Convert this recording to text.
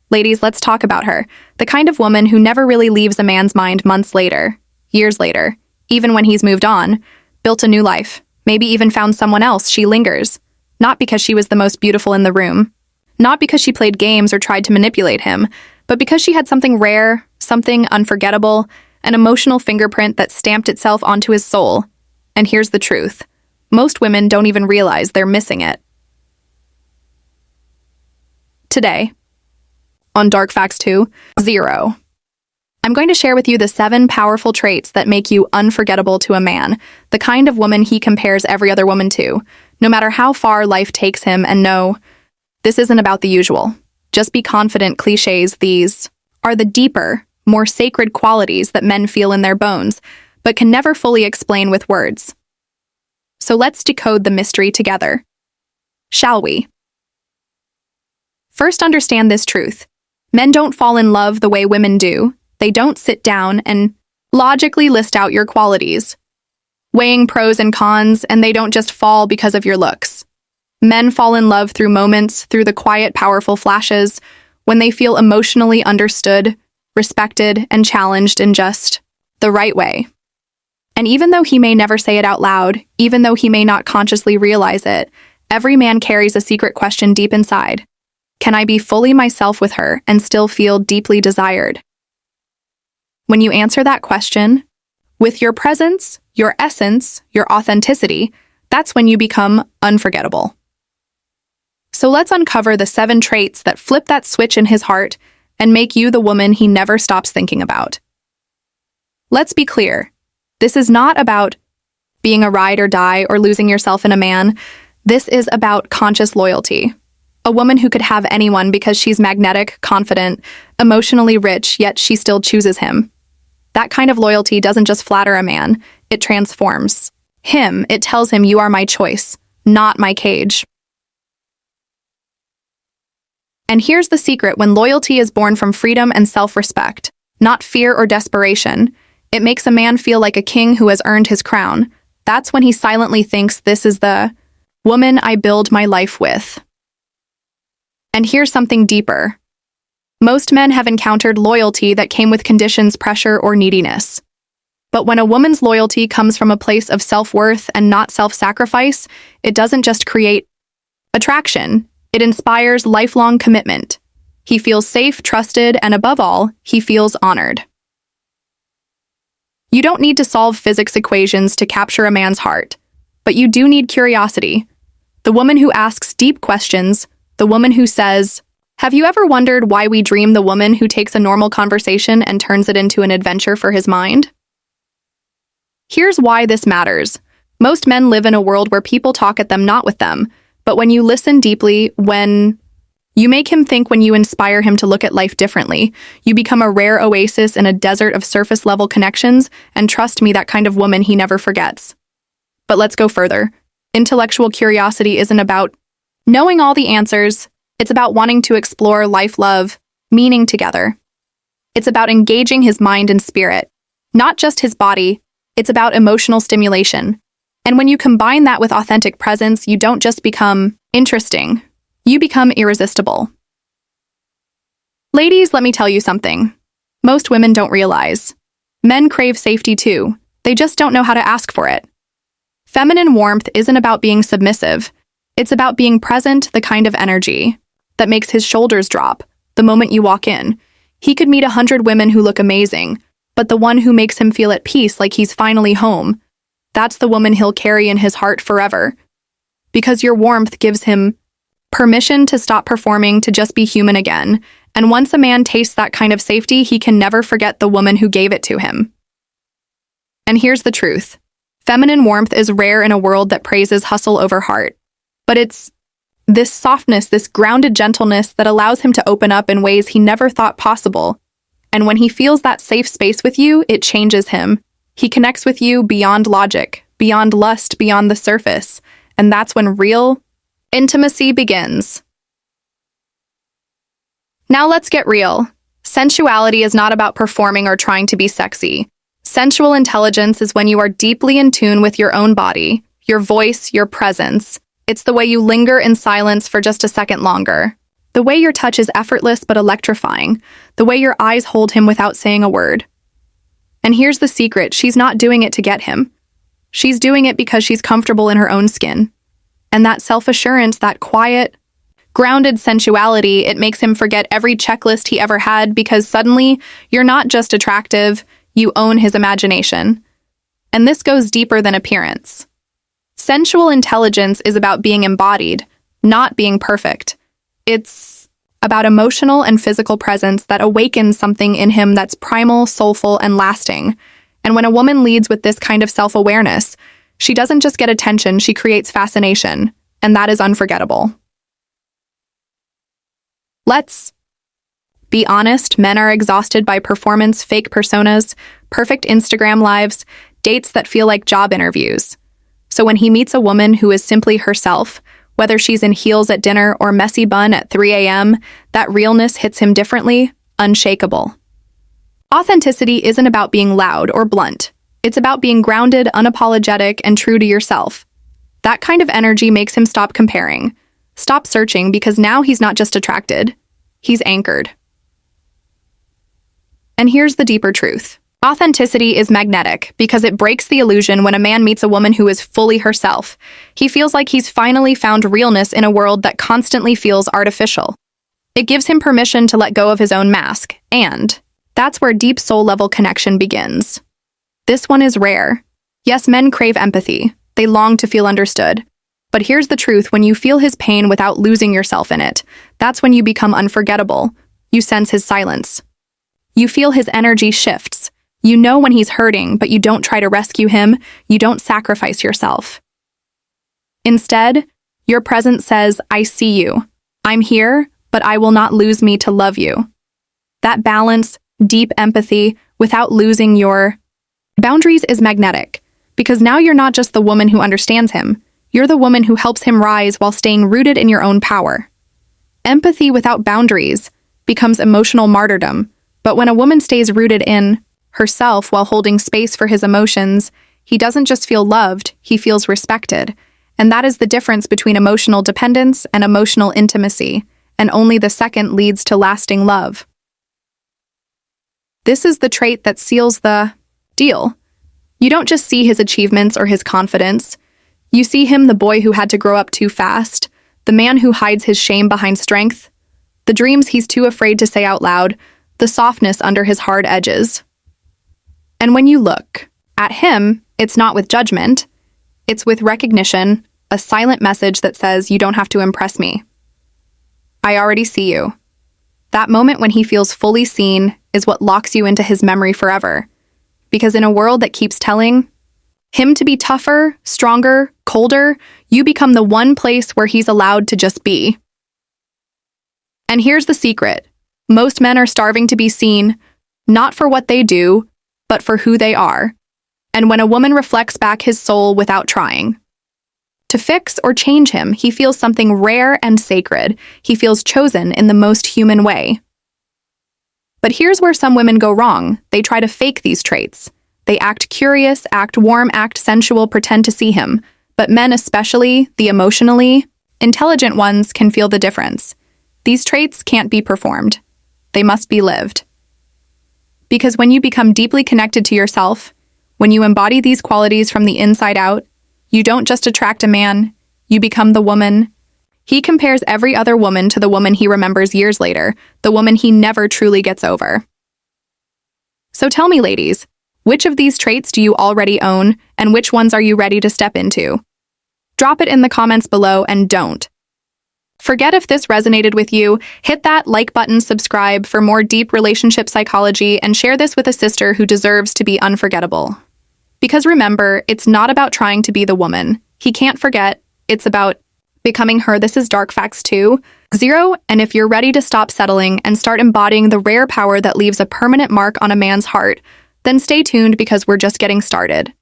Ladies, let's talk about her. The kind of woman who never really leaves a man's mind months later, years later, even when he's moved on, built a new life, maybe even found someone else. She lingers. Not because she was the most beautiful in the room, not because she played games or tried to manipulate him, but because she had something rare, something unforgettable, an emotional fingerprint that stamped itself onto his soul. And here's the truth. Most women don't even realize they're missing it. Today, on Dark Facts 2.0, I'm going to share with you the 7 powerful traits that make you unforgettable to a man, the kind of woman he compares every other woman to, no matter how far life takes him. And no, this isn't about the usual. Just be confident cliches. These are the deeper, more sacred qualities that men feel in their bones, but can never fully explain with words. So let's decode the mystery together. Shall we? First, understand this truth. Men don't fall in love the way women do. They don't sit down and logically list out your qualities, weighing pros and cons, and they don't just fall because of your looks. Men fall in love through moments, through the quiet, powerful flashes, when they feel emotionally understood, respected, and challenged in just the right way. And even though he may never say it out loud, even though he may not consciously realize it, every man carries a secret question deep inside. Can I be fully myself with her and still feel deeply desired? When you answer that question, with your presence, your essence, your authenticity, that's when you become unforgettable. So let's uncover the 7 traits that flip that switch in his heart and make you the woman he never stops thinking about. Let's be clear. This is not about being a ride or die or losing yourself in a man. This is about conscious loyalty. A woman who could have anyone because she's magnetic, confident, emotionally rich, yet she still chooses him. That kind of loyalty doesn't just flatter a man, it transforms him. It tells him, you are my choice, not my cage. And here's the secret: when loyalty is born from freedom and self-respect, not fear or desperation, it makes a man feel like a king who has earned his crown. That's when he silently thinks, this is the woman I build my life with. And here's something deeper. Most men have encountered loyalty that came with conditions, pressure, or neediness. But when a woman's loyalty comes from a place of self-worth and not self-sacrifice, it doesn't just create attraction, it inspires lifelong commitment. He feels safe, trusted, and above all, he feels honored. You don't need to solve physics equations to capture a man's heart, but you do need curiosity. The woman who asks deep questions, the woman who says, have you ever wondered why we dream? The woman who takes a normal conversation and turns it into an adventure for his mind? Here's why this matters. Most men live in a world where people talk at them, not with them. But when you listen deeply, when you make him think, when you inspire him to look at life differently, you become a rare oasis in a desert of surface-level connections, and trust me, that kind of woman he never forgets. But let's go further. Intellectual curiosity isn't about knowing all the answers. It's about wanting to explore life, love, meaning together. It's about engaging his mind and spirit, not just his body. It's about emotional stimulation. And when you combine that with authentic presence, you don't just become interesting, you become irresistible. Ladies, let me tell you something. Most women don't realize. Men crave safety too. They just don't know how to ask for it. Feminine warmth isn't about being submissive. It's about being present, the kind of energy that makes his shoulders drop the moment you walk in. He could meet 100 women who look amazing, but the one who makes him feel at peace, like he's finally home, that's the woman he'll carry in his heart forever. Because your warmth gives him permission to stop performing, to just be human again. And once a man tastes that kind of safety, he can never forget the woman who gave it to him. And here's the truth. Feminine warmth is rare in a world that praises hustle over heart. But it's this softness, this grounded gentleness that allows him to open up in ways he never thought possible. And when he feels that safe space with you, it changes him. He connects with you beyond logic, beyond lust, beyond the surface. And that's when real intimacy begins. Now let's get real. Sensuality is not about performing or trying to be sexy. Sensual intelligence is when you are deeply in tune with your own body, your voice, your presence. It's the way you linger in silence for just a second longer. The way your touch is effortless but electrifying. The way your eyes hold him without saying a word. And here's the secret, she's not doing it to get him. She's doing it because she's comfortable in her own skin. And that self-assurance, that quiet, grounded sensuality, it makes him forget every checklist he ever had because suddenly you're not just attractive, you own his imagination. And this goes deeper than appearance. Sensual intelligence is about being embodied, not being perfect. It's about emotional and physical presence that awakens something in him that's primal, soulful, and lasting. And when a woman leads with this kind of self-awareness, she doesn't just get attention, she creates fascination, and that is unforgettable. Let's be honest, men are exhausted by performance, fake personas, perfect Instagram lives, dates that feel like job interviews. So when he meets a woman who is simply herself, whether she's in heels at dinner or messy bun at 3 a.m., that realness hits him differently, unshakable. Authenticity isn't about being loud or blunt. It's about being grounded, unapologetic, and true to yourself. That kind of energy makes him stop comparing, stop searching, because now he's not just attracted, he's anchored. And here's the deeper truth. Authenticity is magnetic because it breaks the illusion when a man meets a woman who is fully herself. He feels like he's finally found realness in a world that constantly feels artificial. It gives him permission to let go of his own mask, and that's where deep soul-level connection begins. This one is rare. Yes, men crave empathy. They long to feel understood. But here's the truth, when you feel his pain without losing yourself in it, that's when you become unforgettable. You sense his silence. You feel his energy shifts. You know when he's hurting, but you don't try to rescue him. You don't sacrifice yourself. Instead, your presence says, I see you. I'm here, but I will not lose me to love you. That balance, deep empathy, without losing your boundaries is magnetic, because now you're not just the woman who understands him. You're the woman who helps him rise while staying rooted in your own power. Empathy without boundaries becomes emotional martyrdom, but when a woman stays rooted in herself while holding space for his emotions, he doesn't just feel loved, he feels respected. And that is the difference between emotional dependence and emotional intimacy, and only the second leads to lasting love. This is the trait that seals the deal. You don't just see his achievements or his confidence. You see him, the boy who had to grow up too fast, the man who hides his shame behind strength, the dreams he's too afraid to say out loud, the softness under his hard edges. And when you look at him, it's not with judgment, it's with recognition, a silent message that says, you don't have to impress me. I already see you. That moment when he feels fully seen is what locks you into his memory forever. Because in a world that keeps telling him to be tougher, stronger, colder, you become the one place where he's allowed to just be. And here's the secret. Most men are starving to be seen, not for what they do, but for who they are. And when a woman reflects back his soul without trying to fix or change him, he feels something rare and sacred. He feels chosen in the most human way. But here's where some women go wrong. They try to fake these traits. They act curious, act warm, act sensual, pretend to see him. But men, especially the emotionally intelligent ones, can feel the difference. These traits can't be performed. They must be lived. Because when you become deeply connected to yourself, when you embody these qualities from the inside out, you don't just attract a man, you become the woman. He compares every other woman to the woman he remembers years later, the woman he never truly gets over. So tell me, ladies, which of these traits do you already own, and which ones are you ready to step into? Drop it in the comments below, and don't forget, if this resonated with you, hit that like button, subscribe for more deep relationship psychology, and share this with a sister who deserves to be unforgettable. Because remember, it's not about trying to be the woman he can't forget, it's about becoming her. This is Dark Facts 2.0, and if you're ready to stop settling and start embodying the rare power that leaves a permanent mark on a man's heart, then stay tuned because we're just getting started.